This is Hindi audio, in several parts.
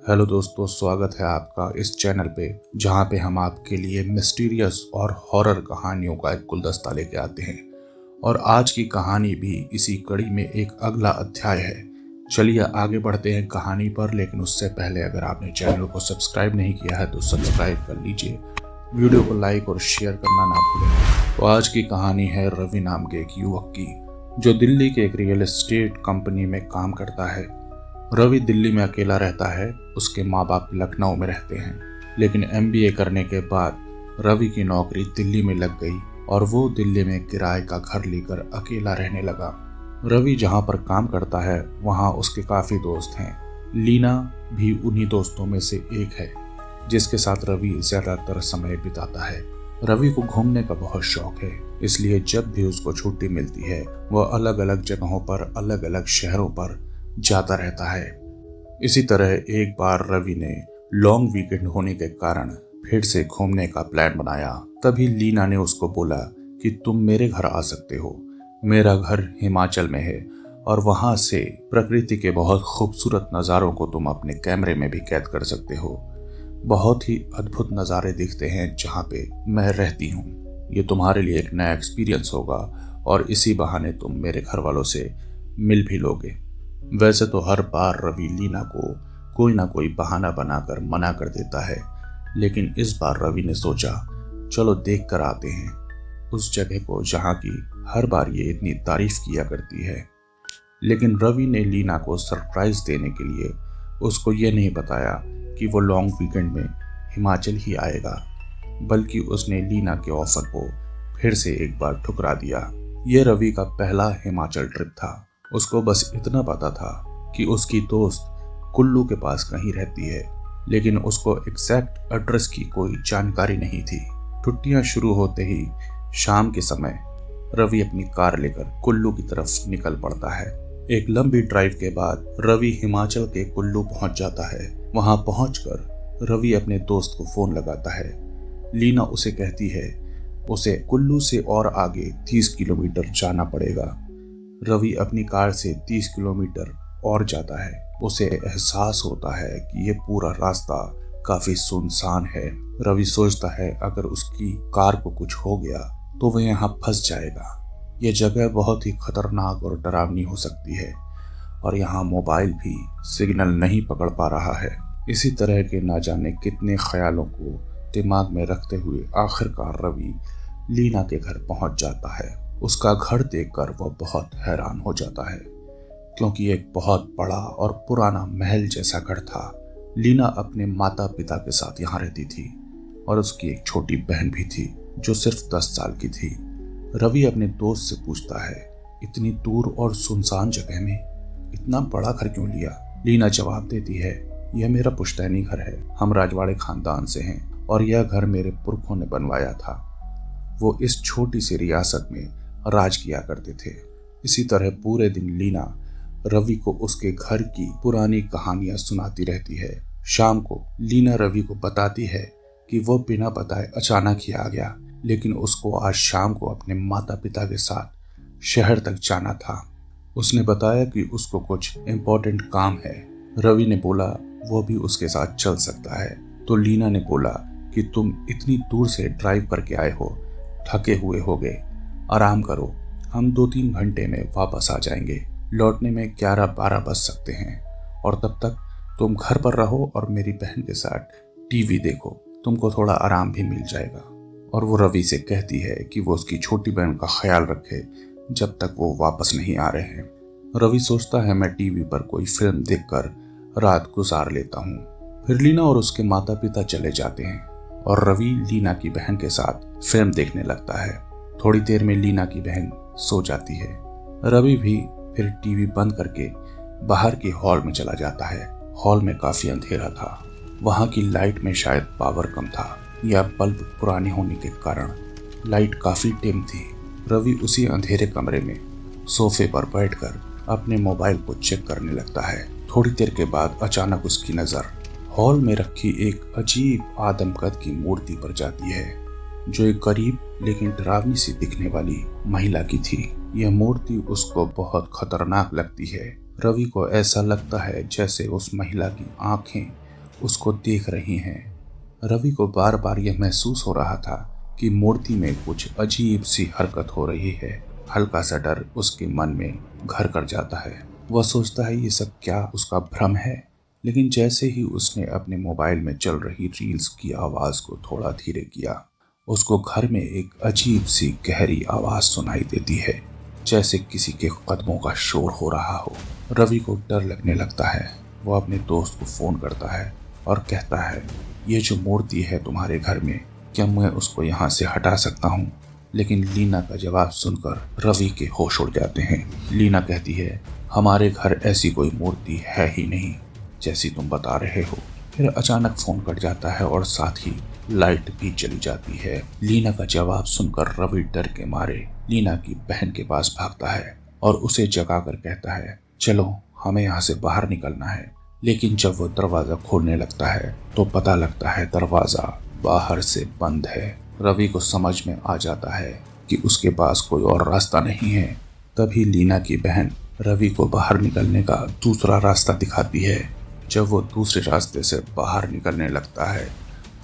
हेलो दोस्तों, स्वागत है आपका इस चैनल पे जहाँ पे हम आपके लिए मिस्टीरियस और हॉरर कहानियों का एक गुलदस्ता लेके आते हैं। और आज की कहानी भी इसी कड़ी में एक अगला अध्याय है। चलिए आगे बढ़ते हैं कहानी पर, लेकिन उससे पहले अगर आपने चैनल को सब्सक्राइब नहीं किया है तो सब्सक्राइब कर लीजिए, वीडियो को लाइक और शेयर करना ना भूलें। तो आज की कहानी है रवि नाम के एक युवक की, जो दिल्ली के एक रियल एस्टेट कंपनी में काम करता है। रवि दिल्ली में अकेला रहता है, उसके माँ बाप लखनऊ में रहते हैं। लेकिन एमबीए करने के बाद रवि की नौकरी दिल्ली में लग गई और वो दिल्ली में किराए का घर लेकर अकेला रहने लगा। रवि जहाँ पर काम करता है वहाँ उसके काफ़ी दोस्त हैं। लीना भी उन्हीं दोस्तों में से एक है जिसके साथ रवि ज़्यादातर समय बिताता है। रवि को घूमने का बहुत शौक है, इसलिए जब भी उसको छुट्टी मिलती है वह अलग अलग जगहों पर, अलग अलग शहरों पर जाता रहता है। इसी तरह एक बार रवि ने लॉन्ग वीकेंड होने के कारण फिर से घूमने का प्लान बनाया। तभी लीना ने उसको बोला कि तुम मेरे घर आ सकते हो। मेरा घर हिमाचल में है और वहां से प्रकृति के बहुत खूबसूरत नज़ारों को तुम अपने कैमरे में भी कैद कर सकते हो। बहुत ही अद्भुत नज़ारे दिखते हैं जहाँ पे मैं रहती हूँ। ये तुम्हारे लिए एक नया एक्सपीरियंस होगा और इसी बहाने तुम मेरे घर वालों से मिल भी लोगे। वैसे तो हर बार रवि लीना को कोई ना कोई बहाना बनाकर मना कर देता है, लेकिन इस बार रवि ने सोचा चलो देख कर आते हैं उस जगह को जहाँ की हर बार ये इतनी तारीफ किया करती है। लेकिन रवि ने लीना को सरप्राइज देने के लिए उसको ये नहीं बताया कि वो लॉन्ग वीकेंड में हिमाचल ही आएगा, बल्कि उसने लीना के ऑफर को फिर से एक बार ठुकरा दिया। ये रवि का पहला हिमाचल ट्रिप था। उसको बस इतना पता था कि उसकी दोस्त कुल्लू के पास कहीं रहती है, लेकिन उसको एग्जैक्ट एड्रेस की कोई जानकारी नहीं थी। छुट्टियां शुरू होते ही शाम के समय रवि अपनी कार लेकर कुल्लू की तरफ निकल पड़ता है। एक लंबी ड्राइव के बाद रवि हिमाचल के कुल्लू पहुंच जाता है। वहां पहुंचकर रवि अपने दोस्त को फोन लगाता है। लीना उसे कहती है उसे कुल्लू से और आगे 30 किलोमीटर जाना पड़ेगा। रवि अपनी कार से 30 किलोमीटर और जाता है। उसे एहसास होता है कि ये पूरा रास्ता काफी सुनसान है। रवि सोचता है अगर उसकी कार को कुछ हो गया तो वह यहाँ फंस जाएगा। यह जगह बहुत ही खतरनाक और डरावनी हो सकती है और यहाँ मोबाइल भी सिग्नल नहीं पकड़ पा रहा है। इसी तरह के ना जाने कितने ख्यालों को दिमाग में रखते हुए आखिरकार रवि लीना के घर पहुंच जाता है। उसका घर देखकर वह बहुत हैरान हो जाता है, क्योंकि एक बहुत बड़ा और पुराना महल जैसा घर था। लीना अपने माता पिता के साथ यहाँ रहती थी और उसकी एक छोटी बहन भी थी जो सिर्फ 10 साल की थी। रवि अपने दोस्त से पूछता है इतनी दूर और सुनसान जगह में इतना बड़ा घर क्यों लिया? लीना जवाब देती है यह मेरा पुश्तैनी घर है। हम राजवाड़े खानदान से हैं और यह घर मेरे पुरखों ने बनवाया था। वो इस छोटी सी रियासत में राज किया करते थे। इसी तरह पूरे दिन लीना रवि को उसके घर की पुरानी कहानियां सुनाती रहती है। शाम को लीना रवि को बताती है कि वो बिना बताए अचानक ही आ गया, लेकिन उसको आज शाम को अपने माता पिता के साथ शहर तक जाना था। उसने बताया कि उसको कुछ इम्पोर्टेंट काम है। रवि ने बोला वो भी उसके साथ चल सकता है। तो लीना ने बोला कि तुम इतनी दूर से ड्राइव करके आए हो, थके हुए होगे, आराम करो, हम 2-3 घंटे में वापस आ जाएंगे। लौटने में 11-12 बज सकते हैं और तब तक तुम घर पर रहो और मेरी बहन के साथ टीवी देखो, तुमको थोड़ा आराम भी मिल जाएगा। और वो रवि से कहती है कि वो उसकी छोटी बहन का ख्याल रखे जब तक वो वापस नहीं आ रहे हैं। रवि सोचता है मैं टीवी पर कोई फिल्म देखकर रात गुजार लेता हूँ। फिर लीना और उसके माता पिता चले जाते हैं और रवि लीना की बहन के साथ फिल्म देखने लगता है। थोड़ी देर में लीना की बहन सो जाती है। रवि भी फिर टीवी बंद करके बाहर के हॉल में चला जाता है। हॉल में काफी अंधेरा था। वहां की लाइट में शायद पावर कम था या बल्ब पुराने होने के कारण लाइट काफी डिम थी। रवि उसी अंधेरे कमरे में सोफे पर बैठकर अपने मोबाइल को चेक करने लगता है। थोड़ी देर के बाद अचानक उसकी नजर हॉल में रखी एक अजीब आदमकद की मूर्ति पर जाती है, जो एक गरीब लेकिन डरावनी सी दिखने वाली महिला की थी। यह मूर्ति उसको बहुत खतरनाक लगती है। रवि को ऐसा लगता है जैसे उस महिला की आंखें उसको देख रही हैं। रवि को बार बार यह महसूस हो रहा था कि मूर्ति में कुछ अजीब सी हरकत हो रही है। हल्का सा डर उसके मन में घर कर जाता है। वह सोचता है ये सब क्या उसका भ्रम है, लेकिन जैसे ही उसने अपने मोबाइल में चल रही रील्स की आवाज को थोड़ा धीरे किया, उसको घर में एक अजीब सी गहरी आवाज सुनाई देती है, जैसे किसी के कदमों का शोर हो रहा हो। रवि को डर लगने लगता है। वो अपने दोस्त को फोन करता है और कहता है, ये जो मूर्ति है तुम्हारे घर में, क्या मैं उसको यहाँ से हटा सकता हूँ? लेकिन लीना का जवाब सुनकर रवि के होश उड़ जाते हैं। लीना कहती है, हमारे घर ऐसी कोई मूर्ति है ही नहीं जैसी तुम बता रहे हो। फिर अचानक फोन कट जाता है और साथ ही लाइट भी चली जाती है। लीना का जवाब सुनकर रवि डर के मारे लीना की बहन के पास भागता है और उसे जगाकर कहता है, चलो हमें यहाँ से बाहर निकलना है। लेकिन जब वो दरवाजा खोलने लगता है तो पता लगता है दरवाजा बाहर से बंद है। रवि को समझ में आ जाता है कि उसके पास कोई और रास्ता नहीं है। तभी लीना की बहन रवि को बाहर निकलने का दूसरा रास्ता दिखाती है। जब वो दूसरे रास्ते से बाहर निकलने लगता है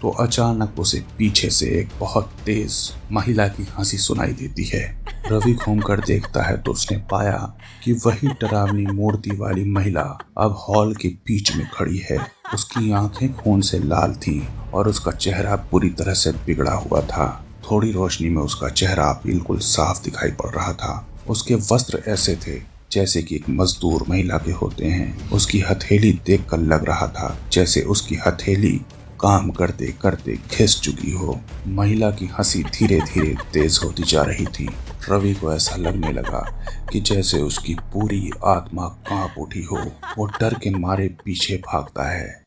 तो अचानक उसे पीछे से एक बहुत तेज महिला की हंसी सुनाई देती है। रवि घूमकर देखता है तो उसने पाया कि वही डरावनी मूर्ति वाली महिला अब हॉल के बीच में खड़ी है। उसकी आंखें खून से लाल थीं और उसका चेहरा पूरी तरह से बिगड़ा हुआ था। थोड़ी रोशनी में उसका चेहरा बिल्कुल साफ दिखाई पड़ रहा था। उसके वस्त्र ऐसे थे जैसे कि एक मजदूर महिला के होते हैं। उसकी हथेली देखकर लग रहा था जैसे उसकी हथेली काम करते करते घिस चुकी हो। महिला की हंसी धीरे धीरे तेज होती जा रही थी। रवि को ऐसा लगने लगा कि जैसे उसकी पूरी आत्मा कांप उठी हो। वो डर के मारे पीछे भागता है,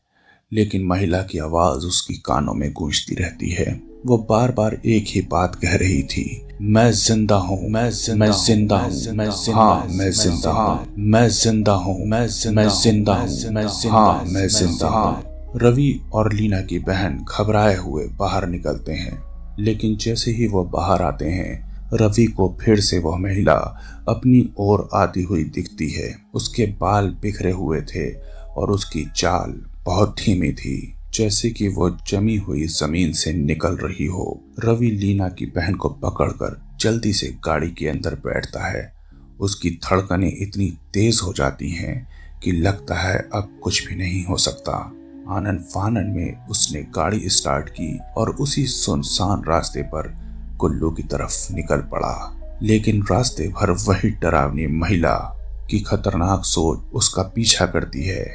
लेकिन महिला की आवाज उसकी कानों में गूंजती रहती है। वो बार बार एक ही बात कह रही थी, मैं जिंदा हूँ, मैं जिंदा हूँ, मैं जिंदा हूँ, मैं जिंदा हूँ, मैं जिंदा हूँ, मैं जिंदा हूँ। रवि और लीना की बहन घबराए हुए बाहर निकलते हैं, लेकिन जैसे ही वो बाहर आते हैं रवि को फिर से वह महिला अपनी ओर आती हुई दिखती है। उसके बाल बिखरे हुए थे और उसकी चाल बहुत धीमी थी, जैसे कि वो जमी हुई जमीन से निकल रही हो। रवि लीना की बहन को पकड़कर जल्दी से गाड़ी के अंदर बैठता है। उसकी धड़कनें इतनी तेज हो जाती हैं कि लगता है अब कुछ भी नहीं हो सकता। आनन फानन में उसने गाड़ी स्टार्ट की और उसी सुनसान रास्ते पर कुल्लू की तरफ निकल पड़ा। लेकिन रास्ते भर वही डरावनी महिला की खतरनाक सोच उसका पीछा करती है।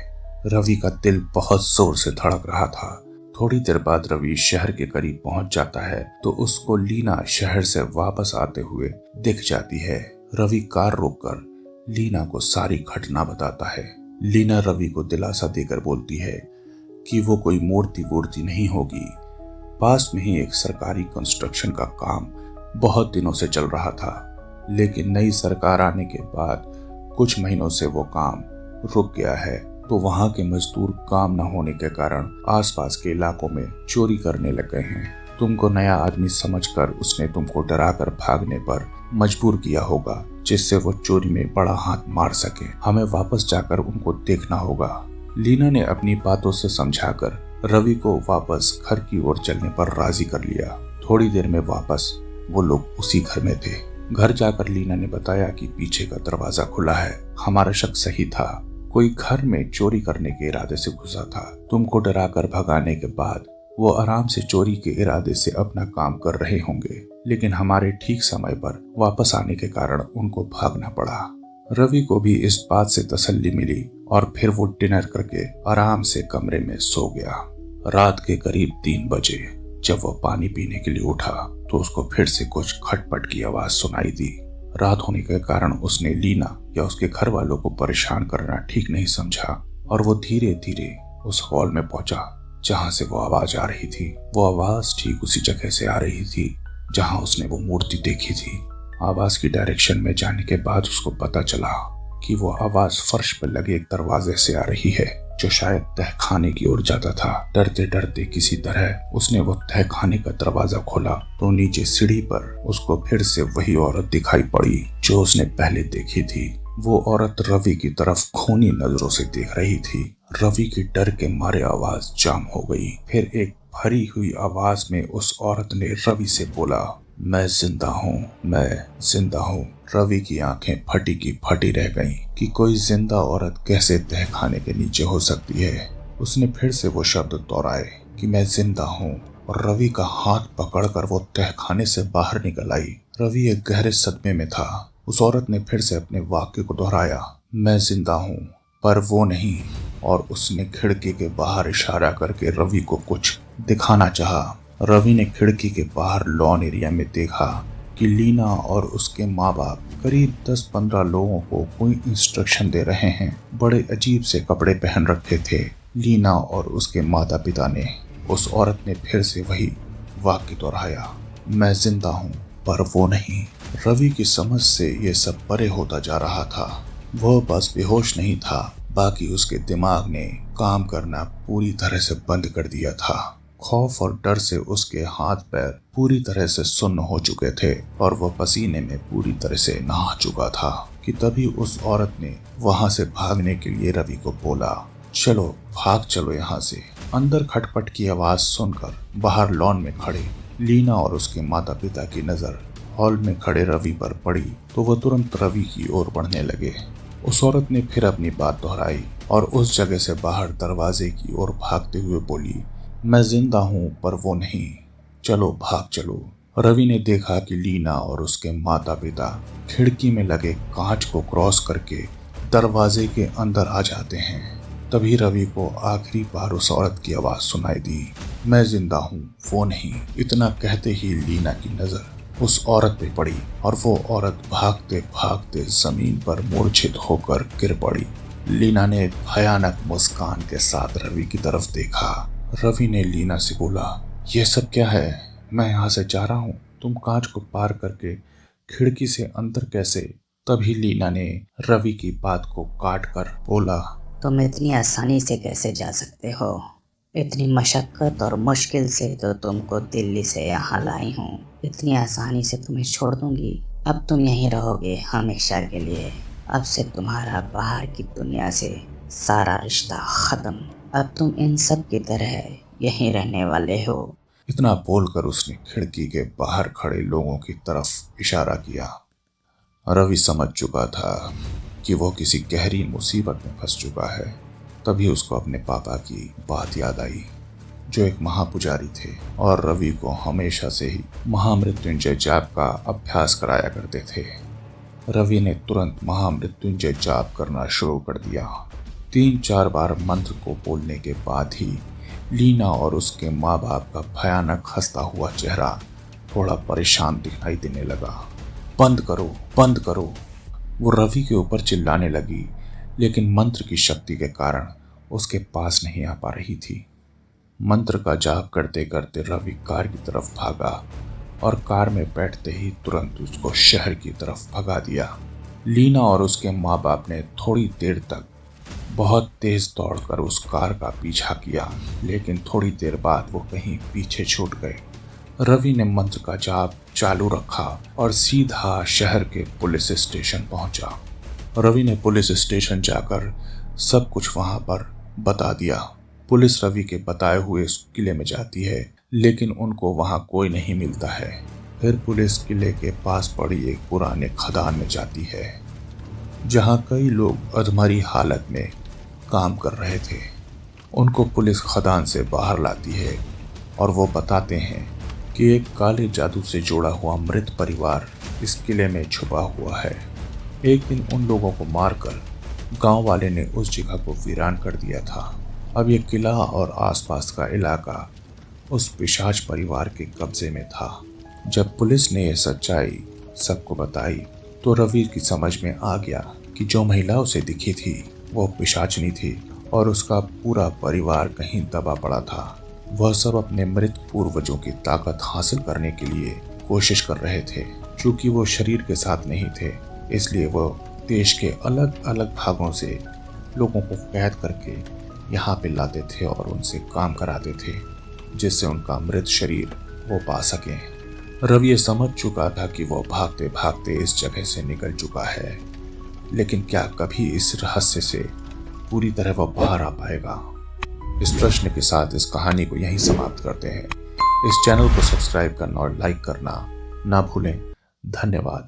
रवि का दिल बहुत जोर से धड़क रहा था। थोड़ी देर बाद रवि शहर के करीब पहुंच जाता है तो उसको लीना शहर से वापस आते हुए दिख जाती है। रवि कार रोककर लीना को सारी घटना बताता है। लीना रवि को दिलासा देकर बोलती है कि वो कोई मूर्ति नहीं होगी। पास में ही एक सरकारी कंस्ट्रक्शन का काम बहुत दिनों से चल रहा था, लेकिन नई सरकार आने के बाद कुछ महीनों से वो काम रुक गया है। तो वहां के मजदूर काम न होने के कारण आसपास के इलाकों में चोरी करने लग गए हैं। तुमको नया आदमी समझकर उसने तुमको डराकर भागने पर मजबूर किया होगा, जिससे वो चोरी में बड़ा हाथ मार सके। हमें वापस जाकर उनको देखना होगा। लीना ने अपनी बातों से समझाकर रवि को वापस घर की ओर चलने पर राजी कर लिया। थोड़ी देर में वापस वो लोग उसी घर में थे। घर जाकर लीना ने बताया कि पीछे का दरवाजा खुला है। हमारा शक सही था, कोई घर में चोरी करने के इरादे से घुसा था। तुमको डराकर भगाने के बाद वो आराम से चोरी के इरादे से अपना काम कर रहे होंगे, लेकिन हमारे ठीक समय पर वापस आने के कारण उनको भागना पड़ा। रवि को भी इस बात से तसल्ली मिली और फिर वो डिनर करके आराम से कमरे में सो गया। रात के करीब 3 बजे जब वो पानी पीने के लिए उठा तो उसको फिर से कुछ खटपट की आवाज सुनाई दी। रात होने के कारण उसने लीना या उसके घर वालों को परेशान करना ठीक नहीं समझा और वो धीरे धीरे उस हॉल में पहुंचा जहां से वो आवाज आ रही थी। वो आवाज ठीक उसी जगह से आ रही थी जहां उसने वो मूर्ति देखी थी। आवाज की डायरेक्शन में जाने के बाद उसको पता चला कि वो आवाज फर्श पर लगे एक दरवाजे से आ रही है, जो शायद तहखाने की ओर जाता था। डरते डरते किसी तरह उसने वो तहखाने का दरवाजा खोला तो नीचे सीढ़ी पर उसको फिर से वही औरत दिखाई पड़ी जो उसने पहले देखी थी। वो औरत रवि की तरफ खूनी नजरों से देख रही थी। रवि की डर के मारे आवाज जाम हो गई। फिर एक भरी हुई आवाज में उस औरत ने रवि से बोला, मैं जिंदा हूँ, मैं जिंदा हूँ। रवि की आंखें फटी की फटी रह गईं कि कोई जिंदा औरत कैसे तहखाने के नीचे हो सकती है। उसने फिर से वो शब्द दोहराए कि मैं जिंदा हूँ, और रवि का हाथ पकड़कर वो तहखाने से बाहर निकल आई। रवि एक गहरे सदमे में था। उस औरत ने फिर से अपने वाक्य को दोहराया, मैं जिंदा हूँ, पर वो नहीं। और उसने खिड़की के बाहर इशारा करके रवि को कुछ दिखाना चाहा। रवि ने खिड़की के बाहर लॉन एरिया में देखा कि लीना और उसके माँ बाप करीब 10-15 लोगों को कोई इंस्ट्रक्शन दे रहे हैं। बड़े अजीब से कपड़े पहन रखे थे लीना और उसके माता पिता ने। उस औरत ने फिर से वही वाक्य दोहराया, मैं जिंदा हूँ, पर वो नहीं। रवि की समझ से ये सब परे होता जा रहा था। वह बस बेहोश नहीं था, बाकी उसके दिमाग ने काम करना पूरी तरह से बंद कर दिया था। खौफ और डर से उसके हाथ पैर पूरी तरह से सुन्न हो चुके थे और वह पसीने में पूरी तरह से नहा चुका था कि तभी उस औरत ने वहां से भागने के लिए रवि को बोला, चलो भाग चलो यहाँ से। अंदर खटपट की आवाज सुनकर बाहर लॉन में खड़े लीना और उसके माता पिता की नजर हॉल में खड़े रवि पर पड़ी तो वह तुरंत रवि की ओर बढ़ने लगे। उस औरत ने फिर अपनी बात दोहराई और उस जगह से बाहर दरवाजे की ओर भागते हुए बोली, मैं जिंदा हूँ, पर वो नहीं, चलो भाग चलो। रवि ने देखा कि लीना और उसके माता पिता खिड़की में लगे कांच को क्रॉस करके दरवाजे के अंदर आ जाते हैं। तभी रवि को आखिरी बार उस औरत की आवाज सुनाई दी, मैं जिंदा हूँ, वो नहीं। इतना कहते ही लीना की नजर उस औरत पे पड़ी और वो औरत भागते भागते जमीन पर मूर्छित होकर गिर पड़ी। लीना ने एक भयानक मुस्कान के साथ रवि की तरफ देखा। रवि ने लीना से बोला, ये सब क्या है? मैं यहाँ से जा रहा हूँ, तुम कांच को पार करके खिड़की से अंदर कैसे? तभी लीना ने रवि की बात को काट कर बोला, तुम इतनी आसानी से कैसे जा सकते हो? इतनी मशक्कत और मुश्किल से तो तुमको दिल्ली से यहाँ लाई हूँ। इतनी आसानी से तुम्हें छोड़ दूंगी? अब तुम यहीं रहोगे हमेशा के लिए। अब से तुम्हारा बाहर की दुनिया से सारा रिश्ता खत्म। अब तुम इन सब की तरह यहीं रहने वाले हो। इतना बोलकर उसने खिड़की के बाहर खड़े लोगों की तरफ इशारा किया। रवि समझ चुका था कि वो किसी गहरी मुसीबत में फंस चुका है। तभी उसको अपने पापा की बात याद आई, जो एक महापुजारी थे और रवि को हमेशा से ही महामृत्युंजय जाप का अभ्यास कराया करते थे। रवि ने तुरंत महामृत्युंजय जाप करना शुरू कर दिया। 3-4 बार मंत्र को बोलने के बाद ही लीना और उसके माँ बाप का भयानक हंसता हुआ चेहरा थोड़ा परेशान दिखाई देने लगा। बंद करो, बंद करो। वो रवि के ऊपर चिल्लाने लगी, लेकिन मंत्र की शक्ति के कारण उसके पास नहीं आ पा रही थी। मंत्र का जाप करते करते रवि कार की तरफ भागा और कार में बैठते ही तुरंत उसको शहर की तरफ भगा दिया। लीना और उसके माँ बाप ने थोड़ी देर तक बहुत तेज दौड़कर उस कार का पीछा किया, लेकिन थोड़ी देर बाद वो कहीं पीछे छूट गए। रवि ने मंत्र का जाप चालू रखा और सीधा शहर के पुलिस स्टेशन पहुंचा। रवि ने पुलिस स्टेशन जाकर सब कुछ वहां पर बता दिया। पुलिस रवि के बताए हुए उस किले में जाती है, लेकिन उनको वहां कोई नहीं मिलता है। फिर पुलिस किले के पास पड़ी एक पुराने खदान में जाती है, जहां कई लोग अधमरी हालत में काम कर रहे थे। उनको पुलिस खदान से बाहर लाती है और वो बताते हैं कि एक काले जादू से जोड़ा हुआ मृत परिवार इस किले में छुपा हुआ है। एक दिन उन लोगों को मारकर गांव वाले ने उस जगह को वीरान कर दिया था। अब ये किला और आसपास का इलाका उस पिशाच परिवार के कब्जे में था। जब पुलिस ने यह सच्चाई सबको बताई तो रवि की समझ में आ गया कि जो महिला उसे दिखी थी वो पिशाचनी थी और उसका पूरा परिवार कहीं दबा पड़ा था। वह सब अपने मृत पूर्वजों की ताकत हासिल करने के लिए कोशिश कर रहे थे। चूंकि वो शरीर के साथ नहीं थे, इसलिए वो देश के अलग अलग भागों से लोगों को कैद करके यहाँ पे लाते थे और उनसे काम कराते थे, जिससे उनका मृत शरीर वो पा सके। रवि ये समझ चुका था कि वो भागते भागते इस जगह से निकल चुका है लेकिन क्या कभी इस रहस्य से पूरी तरह वह बाहर आ पाएगा? इस प्रश्न के साथ इस कहानी को यहीं समाप्त करते हैं। इस चैनल को सब्सक्राइब करना और लाइक करना ना भूलें। धन्यवाद।